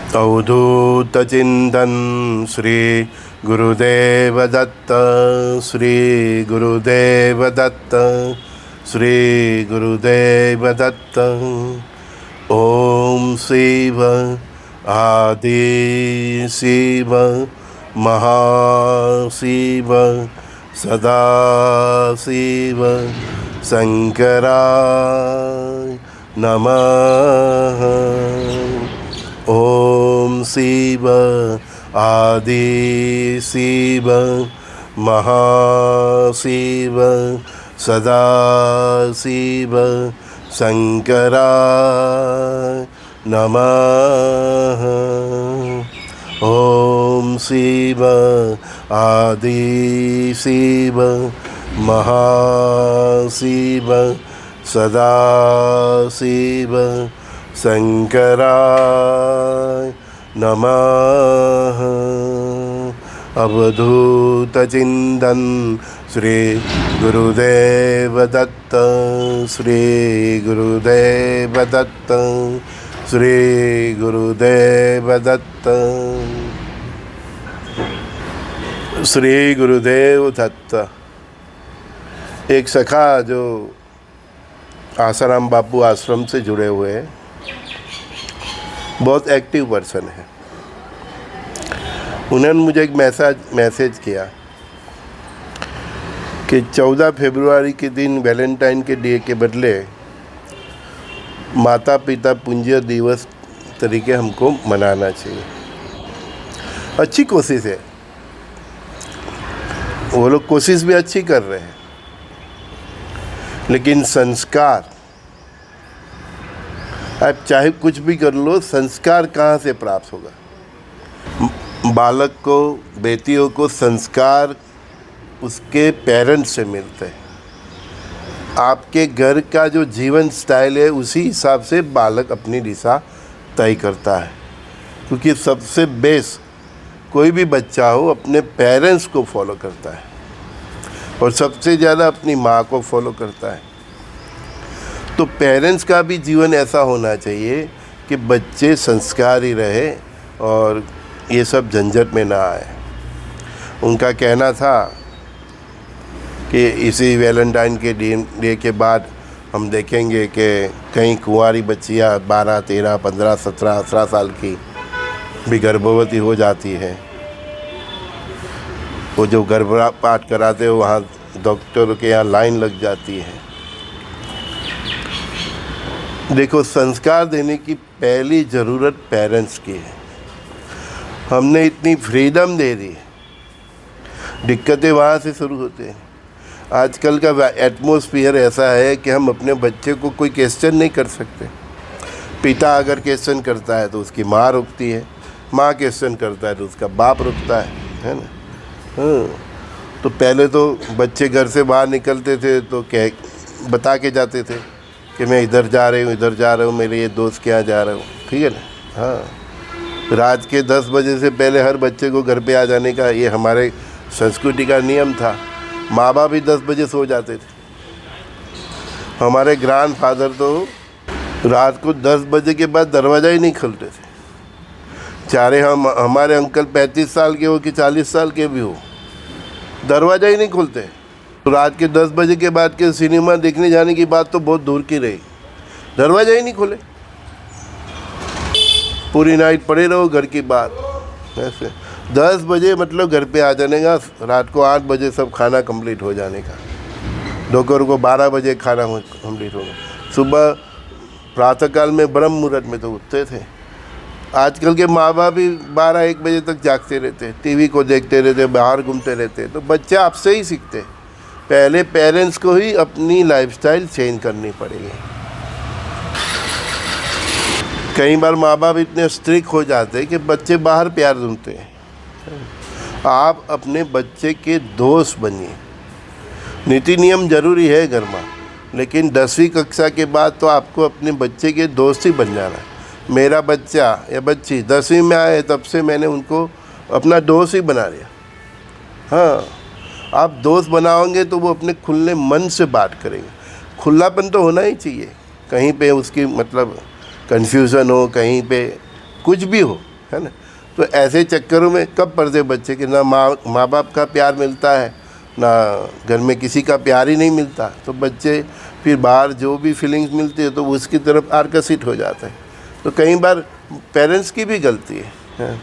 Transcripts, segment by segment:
अवधूत चिंतन श्री गुरुदेव दत्त, श्री गुरुदेव दत्त, श्री गुरुदेव दत्त। ओम शिव आदि शिव महाशिव सदाशिव शंकराय नमः। ओम शिव आदि शिव महाशिव सदाशिव शंकराय नमः। ओम शिव आदि शिव महाशिव सदाशिव शंकराय नमः। अवधूत चिंतन श्री गुरुदेव दत्त, श्री गुरुदेव दत्त, श्री गुरुदेव दत्त, श्री गुरुदेव दत्त। एक सखा जो आसाराम बापू आश्रम से जुड़े हुए हैं, बहुत एक्टिव पर्सन है। उन्होंने मुझे एक मैसेज किया कि 14 फरवरी के दिन वैलेंटाइन के डे के बदले माता पिता पुण्य दिवस तरीके हमको मनाना चाहिए। अच्छी कोशिश है, वो लोग कोशिश भी अच्छी कर रहे हैं, लेकिन संस्कार, आप चाहे कुछ भी कर लो, संस्कार कहाँ से प्राप्त होगा? बालक को, बेटियों को संस्कार उसके पेरेंट्स से मिलते हैं। आपके घर का जो जीवन स्टाइल है, उसी हिसाब से बालक अपनी दिशा तय करता है। क्योंकि सबसे बेस्ट कोई भी बच्चा हो अपने पेरेंट्स को फॉलो करता है, और सबसे ज़्यादा अपनी माँ को फॉलो करता है। तो पेरेंट्स का भी जीवन ऐसा होना चाहिए कि बच्चे संस्कारी रहे और ये सब झंझट में ना आए। उनका कहना था कि इसी वैलेंटाइन के डे के बाद हम देखेंगे कि कई कुंवारी बच्चियाँ 12, 13, 15, 17, 18 साल की भी गर्भवती हो जाती हैं। वो जो गर्भपात कराते हो वहाँ डॉक्टर के यहाँ लाइन लग जाती है। देखो, संस्कार देने की पहली ज़रूरत पेरेंट्स की है। हमने इतनी फ्रीडम दे दी, दिक्कतें वहाँ से शुरू होते हैं। आजकल का एटमॉस्फेयर ऐसा है कि हम अपने बच्चे को कोई क्वेश्चन नहीं कर सकते। पिता अगर क्वेश्चन करता है तो उसकी माँ रुकती है, माँ क्वेश्चन करता है तो उसका बाप रुकता है ना। हाँ, तो पहले तो बच्चे घर से बाहर निकलते थे तो बता के जाते थे कि मैं इधर जा रही हूँ, इधर जा रहा हूँ, मेरे ये दोस्त के यहाँ जा रहा हूँ, ठीक है ना। हाँ, रात के 10 बजे से पहले हर बच्चे को घर पे आ जाने का ये हमारे संस्कृति का नियम था। माँ बाप भी 10 बजे सो जाते थे। हमारे ग्रैंड फादर तो रात को 10 बजे के बाद दरवाज़ा ही नहीं खोलते थे, चाहे हमारे अंकल 35 साल के हो कि 40 साल के भी हो, दरवाज़ा ही नहीं खोलते। तो रात के 10 बजे के बाद के सिनेमा देखने जाने की बात तो बहुत दूर की रही, दरवाज़ा ही नहीं खोले। पूरी नाइट पड़े रहो घर की बात ऐसे। 10 बजे मतलब घर पे आ जाने का, रात को 8 बजे सब खाना कंप्लीट हो जाने का, दोपहर को 12 बजे खाना कंप्लीट होगा। सुबह प्रातःकाल में ब्रह्म मुहूर्त में तो उठते थे। आजकल के माँ बाप भी 12-1 बजे तक जागते रहते, टीवी को देखते रहते, बाहर घूमते रहते। तो बच्चे आपसे ही सीखते। पहले पेरेंट्स को ही अपनी लाइफस्टाइल चेंज करनी पड़ेगी। कई बार माँ बाप इतने स्ट्रिक्ट हो जाते हैं कि बच्चे बाहर प्यार ढूंढते हैं। आप अपने बच्चे के दोस्त बनिए। नीति नियम जरूरी है घर में, लेकिन 10वीं कक्षा के बाद तो आपको अपने बच्चे के दोस्त ही बन जाना है। मेरा बच्चा या बच्ची 10वीं में आए तब से मैंने उनको अपना दोस्त ही बना लिया। हाँ, आप दोस्त बनाओगे तो वो अपने खुले मन से बात करेंगे। खुलापन तो होना ही चाहिए। कहीं पे उसकी मतलब कन्फ्यूज़न हो, कहीं पे कुछ भी हो, है ना। तो ऐसे चक्करों में कब पड़ते बच्चे कि ना माँ बाप का प्यार मिलता है, ना घर में किसी का प्यार ही नहीं मिलता, तो बच्चे फिर बाहर जो भी फीलिंग्स मिलती है तो उसकी तरफ आकर्षित हो जाते हैं। तो कई बार पेरेंट्स की भी गलती है,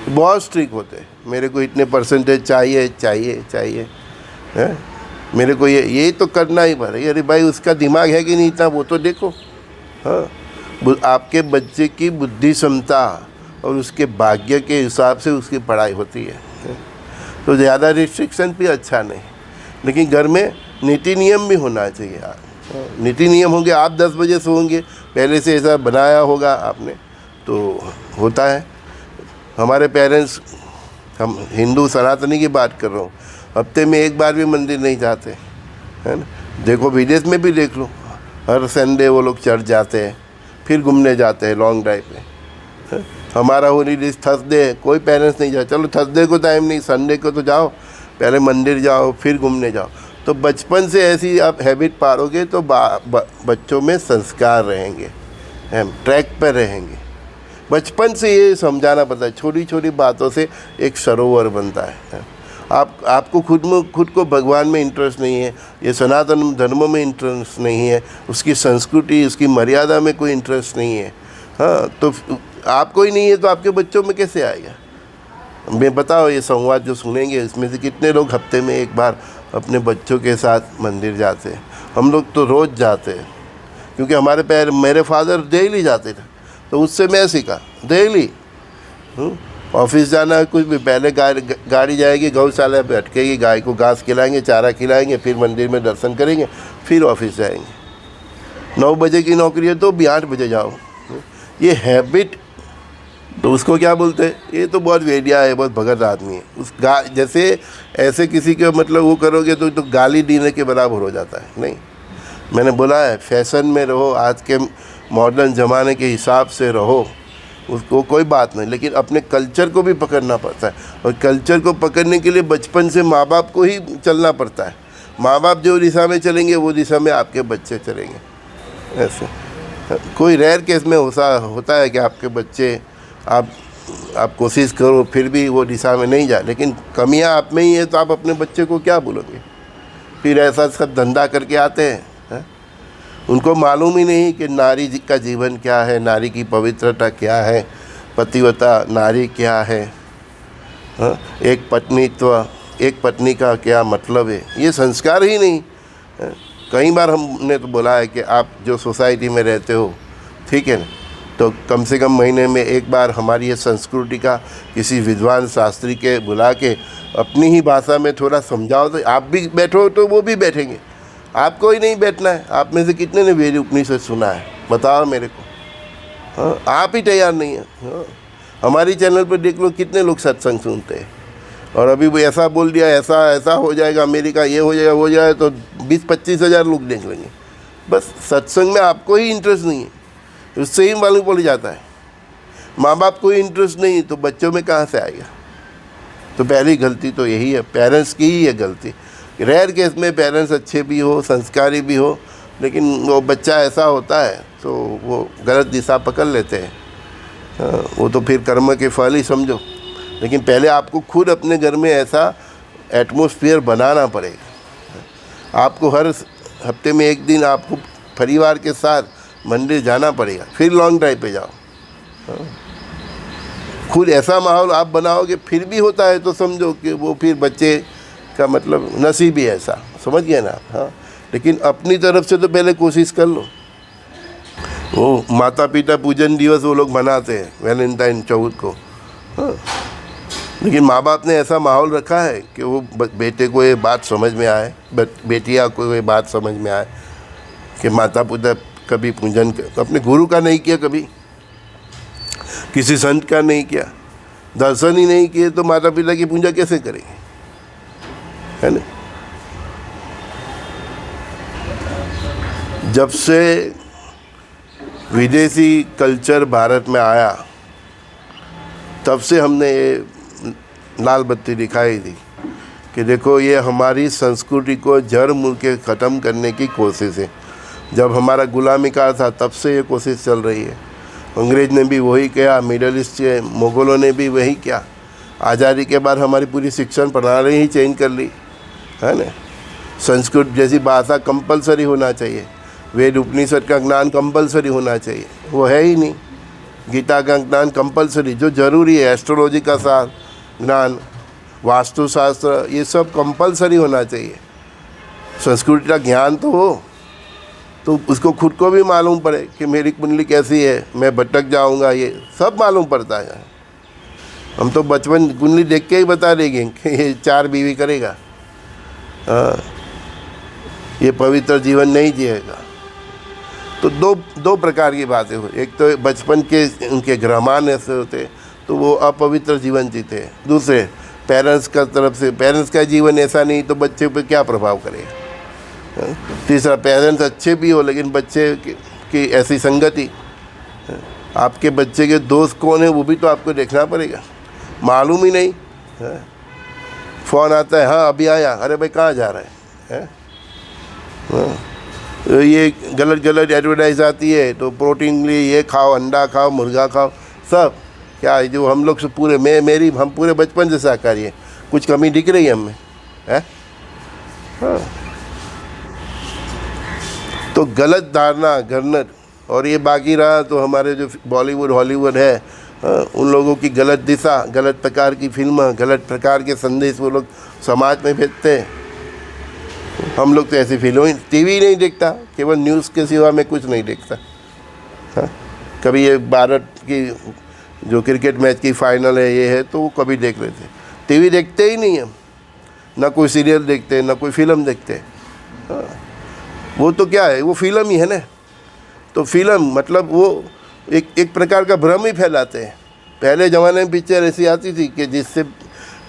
बहुत स्ट्रिक्ट होते हैं, मेरे को इतने परसेंटेज चाहिए चाहिए चाहिए है, मेरे को ये तो करना ही पड़ेगा। अरे भाई उसका दिमाग है कि नहीं इतना वो तो देखो। हाँ, आपके बच्चे की बुद्धि क्षमता और उसके भाग्य के हिसाब से उसकी पढ़ाई होती है। तो ज़्यादा रिस्ट्रिक्शन भी अच्छा नहीं, लेकिन घर में नीति नियम भी होना चाहिए यार। नीति नियम होंगे, आप 10 बजे सोएंगे, पहले से ऐसा बनाया होगा आपने तो होता है। हमारे पेरेंट्स, हम हिंदू सनातनी की बात कर रहा हूँ, हफ्ते में एक बार भी मंदिर नहीं जाते, है ना। देखो विदेश में भी देख लो, हर संडे वो लोग चर्च जाते हैं, फिर घूमने जाते हैं लॉन्ग ड्राइव पे। हमारा हॉलीडे थर्सडे है, कोई पेरेंट्स नहीं जाए, चलो थर्सडे को टाइम नहीं, संडे को तो जाओ, पहले मंदिर जाओ फिर घूमने जाओ। तो बचपन से ऐसी आप हैबिट पालोगे तो बच्चों में संस्कार रहेंगे, हम ट्रैक पर रहेंगे। बचपन से ये समझाना पड़ता है, छोटी छोटी बातों से एक सरोवर बनता है। आपको खुद को भगवान में इंटरेस्ट नहीं है, ये सनातन धर्म में इंटरेस्ट नहीं है, उसकी संस्कृति उसकी मर्यादा में कोई इंटरेस्ट नहीं है, हाँ, तो आपको ही नहीं है तो आपके बच्चों में कैसे आएगा। मैं बताओ, ये संवाद जो सुनेंगे इसमें से कितने लोग हफ्ते में एक बार अपने बच्चों के साथ मंदिर जाते हैं। हम लोग तो रोज़ जाते हैं, क्योंकि मेरे फादर डेली जाते थे, तो उससे मैं सीखा डेली। ऑफिस जाना है कुछ भी, पहले गाड़ी जाएगी गौशाला पे अटकेगी, गाय को घास खिलाएंगे, चारा खिलाएंगे, फिर मंदिर में दर्शन करेंगे, फिर ऑफिस जाएंगे। 9 बजे की नौकरी है तो भी 8 बजे जाओ। ये हैबिट, तो उसको क्या बोलते हैं, ये तो बहुत वेडिया है, बहुत भगत आदमी है। जैसे ऐसे किसी के मतलब वो करोगे तो गाली देने के बराबर हो जाता है। नहीं, मैंने बोला है फैशन में रहो, आज के मॉडर्न ज़माने के हिसाब से रहो, उसको कोई बात नहीं, लेकिन अपने कल्चर को भी पकड़ना पड़ता है। और कल्चर को पकड़ने के लिए बचपन से माँ बाप को ही चलना पड़ता है। माँ बाप जो दिशा में चलेंगे वो दिशा में आपके बच्चे चलेंगे। ऐसे कोई रेयर केस में होता है कि आपके बच्चे आप कोशिश करो फिर भी वो दिशा में नहीं जाए, लेकिन कमियां आप में ही है तो आप अपने बच्चे को क्या बोलोगे। फिर ऐसा सब धंधा करके आते हैं, उनको मालूम ही नहीं कि नारी का जीवन क्या है, नारी की पवित्रता क्या है, पतिव्रता नारी क्या है, एक पत्नी का क्या मतलब है, ये संस्कार ही नहीं। कई बार हमने तो बोला है कि आप जो सोसाइटी में रहते हो, ठीक है ना, तो कम से कम महीने में एक बार हमारी ये संस्कृति का किसी विद्वान शास्त्री के बुला के अपनी ही भाषा में थोड़ा समझाओ, तो आप भी बैठो तो वो भी बैठेंगे। आपको ही नहीं बैठना है। आप में से कितने ने वेद उपनिषद सुना है, बताओ मेरे को। हाँ, आप ही तैयार नहीं है। हाँ, हमारी चैनल पर देख लो कितने लोग सत्संग सुनते हैं, और अभी वो ऐसा बोल दिया, ऐसा हो जाएगा, अमेरिका ये हो जाए तो 20-25 हज़ार लोग देख लेंगे। बस सत्संग में आपको ही इंटरेस्ट नहीं है, उससे ही मालूम पड़ जाता है। माँ बाप को इंटरेस्ट नहीं तो बच्चों में कहाँ से आएगा। तो पहली गलती तो यही है, पेरेंट्स की ही है गलती। रेयर केस में पेरेंट्स अच्छे भी हो, संस्कारी भी हो, लेकिन वो बच्चा ऐसा होता है तो वो गलत दिशा पकड़ लेते हैं। वो तो फिर कर्म के फल ही समझो। लेकिन पहले आपको खुद अपने घर में ऐसा एटमॉस्फेयर बनाना पड़ेगा। आपको हर हफ्ते में एक दिन आपको परिवार के साथ मंदिर जाना पड़ेगा, फिर लॉन्ग ड्राइव पे जाओ। खुद ऐसा माहौल आप बनाओगे फिर भी होता है तो समझो कि वो फिर बच्चे का मतलब नसीब ही ऐसा, समझ गए ना। हाँ, लेकिन अपनी तरफ से तो पहले कोशिश कर लो। वो माता पिता पूजन दिवस वो लोग मनाते हैं वैलेंटाइन 14 को। हाँ, लेकिन माँ बाप ने ऐसा माहौल रखा है कि वो बेटे को ये बात समझ में आए, बेटिया को ये बात समझ में आए कि माता पिता कभी पूजन अपने गुरु का नहीं किया, कभी किसी संत का नहीं किया, दर्शन ही नहीं किए, तो माता पिता की पूजा कैसे करेंगे, है ना। जब से विदेशी कल्चर भारत में आया तब से हमने ये लाल बत्ती दिखाई दी कि देखो ये हमारी संस्कृति को जड़ मूल के ख़त्म करने की कोशिश है। जब हमारा गुलामी काल था तब से ये कोशिश चल रही है। अंग्रेज ने भी वही किया, मिडल ईस्ट के मुग़लों ने भी वही किया। आज़ादी के बाद हमारी पूरी शिक्षण प्रणाली ही चेंज कर ली, है ना। संस्कृत जैसी भाषा कंपलसरी होना चाहिए, वेद उपनिषद का ज्ञान कंपलसरी होना चाहिए, वो है ही नहीं। गीता का ज्ञान कंपलसरी जो ज़रूरी है, एस्ट्रोलॉजी का ज्ञान, वास्तुशास्त्र, ये सब कंपलसरी होना चाहिए। संस्कृत का ज्ञान तो हो, तो उसको खुद को भी मालूम पड़े कि मेरी कुंडली कैसी है, मैं भटक जाऊंगा, ये सब मालूम पड़ता है। हम तो बचपन कुंडली देख के ही बता देंगे कि ये 4 बीवी करेगा, हाँ, ये पवित्र जीवन नहीं जिएगा। तो दो प्रकार की बातें हो, एक तो बचपन के उनके ग्रहमान ऐसे होते तो वो अपवित्र जीवन जीते, दूसरे पेरेंट्स का तरफ से पेरेंट्स का जीवन ऐसा नहीं तो बच्चे पे क्या प्रभाव करेगा, तीसरा पेरेंट्स अच्छे भी हो लेकिन बच्चे की ऐसी संगति, आपके बच्चे के दोस्त कौन है वो भी तो आपको देखना पड़ेगा, मालूम ही नहीं, फ़ोन आता है, हाँ अभी आया, अरे भाई कहाँ जा रहा है, ये गलत एडवर्टाइज आती है तो प्रोटीन लिए ये खाओ, अंडा खाओ, मुर्गा खाओ, सब क्या जो हम लोग से पूरे हम पूरे बचपन से शाकाहारी है, कुछ कमी दिख रही है हमें, है। हाँ, तो गलत धारणा गलत, और ये बाकी रहा तो हमारे जो बॉलीवुड हॉलीवुड है, उन लोगों की गलत दिशा, गलत प्रकार की फिल्म, गलत प्रकार के संदेश वो लोग समाज में भेजते हैं। हम लोग तो ऐसी फिल्म टीवी नहीं देखता, केवल न्यूज़ के सिवा मैं कुछ नहीं देखता। हाँ, कभी ये भारत की जो क्रिकेट मैच की फाइनल है ये है तो वो कभी देख लेते, टीवी देखते ही नहीं हम, ना कोई सीरियल देखते ना कोई फिल्म देखते। हाँ, वो तो क्या है, वो फिल्म ही है ना। तो फिल्म मतलब वो एक प्रकार का भ्रम ही फैलाते हैं। पहले ज़माने में पिक्चर ऐसी आती थी कि जिससे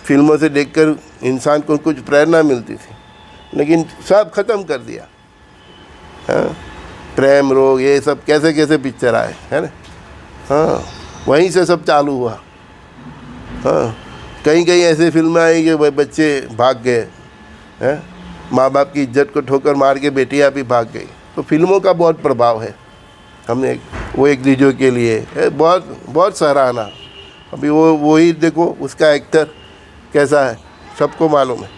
फिल्मों से देखकर इंसान को कुछ प्रेरणा मिलती थी, लेकिन सब ख़त्म कर दिया। हाँ, प्रेम रोग ये सब कैसे कैसे पिक्चर आए, है ना। हाँ, वहीं से सब चालू हुआ। हाँ, कहीं कहीं ऐसे फिल्में आई कि भाई बच्चे भाग गए, हैं, माँ बाप की इज्जत को ठोकर मार के बेटियाँ भी भाग गई। तो फिल्मों का बहुत प्रभाव है। हमने वो एक वीडियो के लिए है, बहुत सराहना। अभी वो ही देखो उसका एक्टर कैसा है, सबको मालूम है।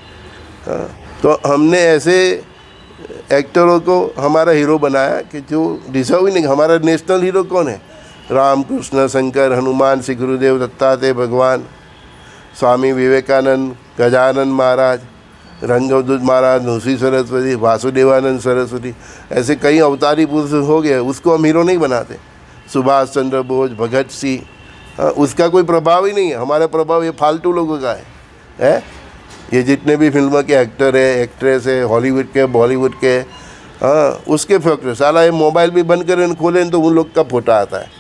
हाँ, तो हमने ऐसे एक्टरों को हमारा हीरो बनाया कि जो डिजर्व ही नहीं। हमारा नेशनल हीरो कौन है? राम कृष्ण शंकर हनुमान श्री गुरुदेव दत्तात्रेय भगवान, स्वामी विवेकानंद, गजानन महाराज, रंगअवधूत महाराज, नृसिंह सरस्वती, वासुदेवानंद सरस्वती, ऐसे कई अवतारी पुरुष हो गए। उसको हम हीरो नहीं बनाते। सुभाष चंद्र बोस, भगत सिंह, हाँ, उसका कोई प्रभाव ही नहीं है। हमारा प्रभाव ये फालतू लोगों का है? ये जितने भी फिल्मों के एक्टर है, एक्ट्रेस है, हॉलीवुड के, बॉलीवुड के, हाँ, उसके फैक्टर। साला ये मोबाइल भी बंद करें खोलें तो उन लोग का फोटो आता है।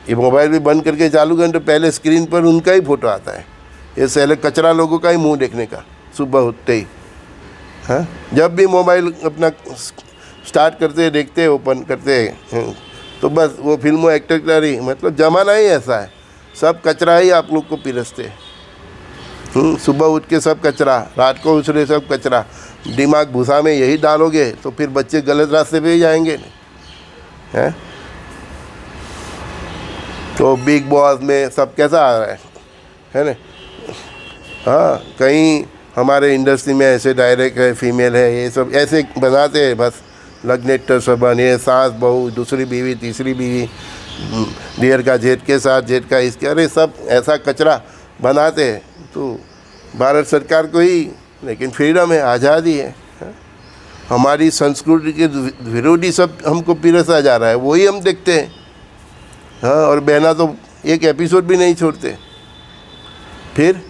ये मोबाइल भी बंद करके चालू करें तो पहले स्क्रीन पर उनका ही फोटो आता है। ये पहले कचरा लोगों का ही मुंह देखने का सुबह उठते ही। हाँ, जब भी मोबाइल अपना स्टार्ट करते हैं, देखते हैं, ओपन करते हैं, तो बस वो फिल्मों एक्टर का ही मतलब ज़माना ही ऐसा है। सब कचरा ही आप लोग को पिरसते हैं। सुबह उठ के सब कचरा, रात को उछले सब कचरा। दिमाग भूसा में यही डालोगे तो फिर बच्चे गलत रास्ते पे ही जाएंगे, हैं? तो बिग बॉस में सब कैसा आ रहा है ना। हाँ, कहीं हमारे इंडस्ट्री में ऐसे डायरेक्ट है, फीमेल है, ये सब ऐसे बनाते हैं बस लग्नेटर सब बने, सास बहू, दूसरी बीवी, तीसरी बीवी, दियर का जेठ के साथ, जेठ का इसके, अरे सब ऐसा कचरा बनाते हैं। तो भारत सरकार को ही, लेकिन फ्रीडम है, आज़ादी है। हमारी संस्कृति के विरोधी सब हमको पिरसा जा रहा है, वही हम देखते हैं। हाँ, और बहना तो एक एपिसोड भी नहीं छोड़ते, फिर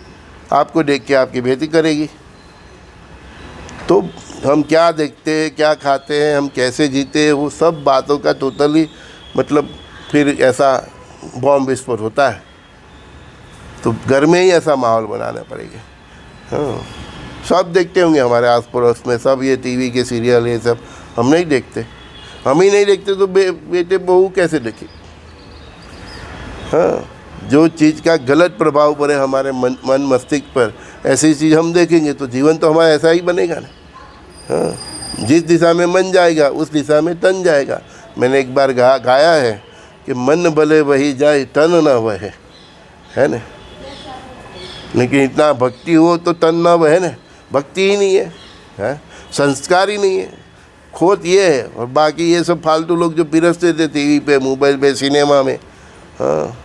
आपको देख के आपकी बेइज्जती करेगी। तो हम क्या देखते हैं, क्या खाते हैं, हम कैसे जीते हैं, वो सब बातों का टोटली मतलब फिर ऐसा बॉम्ब विस्फोट होता है। तो घर में ही ऐसा माहौल बनाना पड़ेगा। हाँ, सब देखते होंगे हमारे आस पड़ोस में, सब ये टीवी के सीरियल ये सब हम नहीं देखते। हम ही नहीं देखते तो बेटे बहू कैसे देखे? हाँ, जो चीज़ का गलत प्रभाव पड़े हमारे मन मस्तिष्क पर, ऐसी चीज़ हम देखेंगे तो जीवन तो हमारा ऐसा ही बनेगा ना। हाँ, जिस दिशा में मन जाएगा उस दिशा में तन जाएगा। मैंने एक बार गाया है कि मन भले वही जाए तन न वहे, है ना। लेकिन इतना भक्ति हो तो तन ना वहे ना, भक्ति ही नहीं है, संस्कार ही नहीं है, खोट ये है। और बाकी ये सब फालतू लोग जो पिरसते थे टीवी पे, मोबाइल पे, सिनेमा में, हाँ,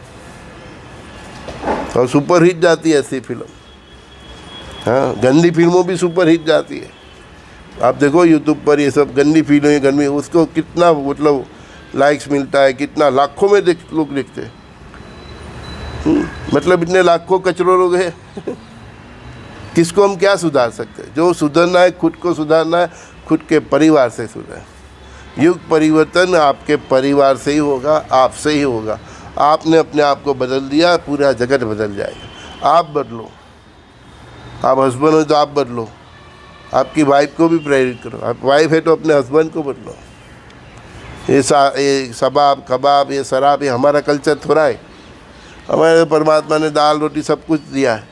और सुपर हिट जाती है ऐसी फिल्म, हाँ, गंदी फिल्मों भी सुपर हिट जाती है। आप देखो यूट्यूब पर ये सब गंदी फिल्में, गंदी, उसको कितना मतलब लाइक्स मिलता है, कितना लाखों में लोग देखते हैं। मतलब इतने लाखों कचरों लोग हैं। किसको हम क्या सुधार सकते हैं? जो सुधरना है, खुद को सुधारना है, खुद के परिवार से सुधार। युग परिवर्तन आपके परिवार से ही होगा, आपसे ही होगा। आपने अपने आप को बदल दिया, पूरा जगत बदल जाएगा। आप बदलो, आप हस्बैंड हो तो आप बदलो, आपकी वाइफ को भी प्रेरित करो। आप वाइफ है तो अपने हस्बैंड को बदलो। ये शबाब, कबाब, ये शराब, ये हमारा कल्चर थोड़ा है। हमारे परमात्मा ने दाल रोटी सब कुछ दिया है,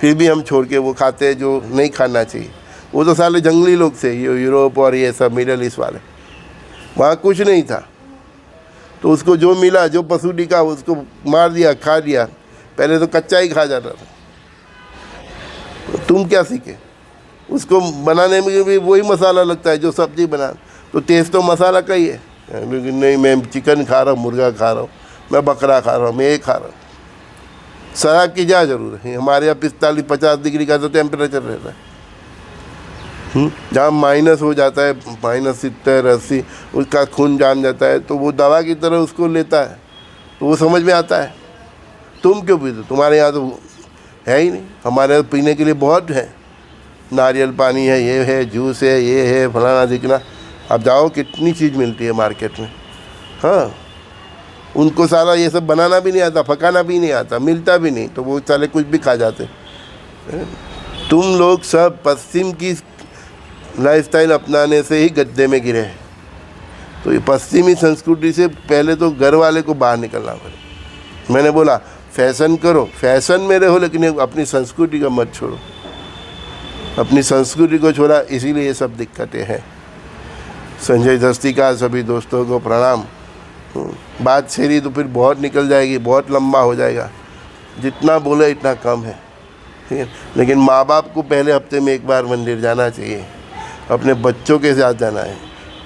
फिर भी हम छोड़ के वो खाते हैं जो नहीं खाना चाहिए। वो तो साले जंगली लोग थे, ये यूरोप और ये सब मिडल ईस्ट वाले, वहाँ कुछ नहीं था, तो उसको जो मिला, जो पशु दिखा उसको मार दिया, खा दिया। पहले तो कच्चा ही खा जाता था। तुम क्या सीखे? उसको बनाने में भी वही मसाला लगता है जो सब्जी बना, तो टेस्ट तो मसाला का ही है। लेकिन नहीं, मैं चिकन खा रहा हूँ, मुर्गा खा रहा हूँ, मैं बकरा खा रहा हूँ, मैं ये खा रहा हूँ। शराब की क्या ज़रूरत है? हमारे यहाँ 45-50 डिग्री का तो टेम्परेचर रहता है। जहाँ माइनस हो जाता है, -70-80, उसका खून जाम जाता है, तो वो दवा की तरह उसको लेता है, तो वो समझ में आता है। तुम क्यों पीते? तुम्हारे यहाँ तो है ही नहीं। हमारे यहाँ पीने के लिए बहुत है, नारियल पानी है, ये है, जूस है, ये है, फलाना दिखना। अब जाओ, कितनी चीज़ मिलती है मार्केट में। हाँ, उनको सारा ये सब बनाना भी नहीं आता, पकाना भी नहीं आता, मिलता भी नहीं, तो वो साले कुछ भी खा जाते। तुम लोग सब पश्चिम की लाइफस्टाइल अपनाने से ही गड्ढे में गिरे हैं। तो ये पश्चिमी संस्कृति से पहले तो घर वाले को बाहर निकलना पड़े। मैंने बोला फैशन करो, फैशन में रहो, लेकिन अपनी संस्कृति का मत छोड़ो। अपनी संस्कृति को छोड़ा, इसीलिए ये सब दिक्कतें हैं। संजय दस्ती का सभी दोस्तों को प्रणाम। बात छेड़ी तो फिर बहुत निकल जाएगी, बहुत लंबा हो जाएगा। जितना बोले इतना कम है, ठीक है। लेकिन माँ बाप को पहले हफ्ते में एक बार मंदिर जाना चाहिए, अपने बच्चों के साथ जाना है।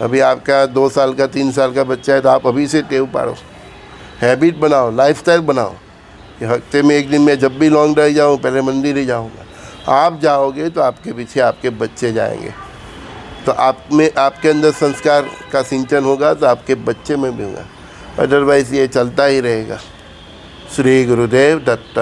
अभी आपका 2 साल का 3 साल का बच्चा है, तो आप अभी से टेव पाड़ो, हैबिट बनाओ, लाइफस्टाइल बनाओ कि हफ्ते में एक दिन मैं जब भी लॉन्ग ड्राइव जाऊँ पहले मंदिर ही जाऊँगा। आप जाओगे तो आपके पीछे आपके बच्चे जाएंगे, तो आप में, आपके अंदर संस्कार का सिंचन होगा, तो आपके बच्चे में भी होगा। अदरवाइज़ ये चलता ही रहेगा। श्री गुरुदेव दत्त।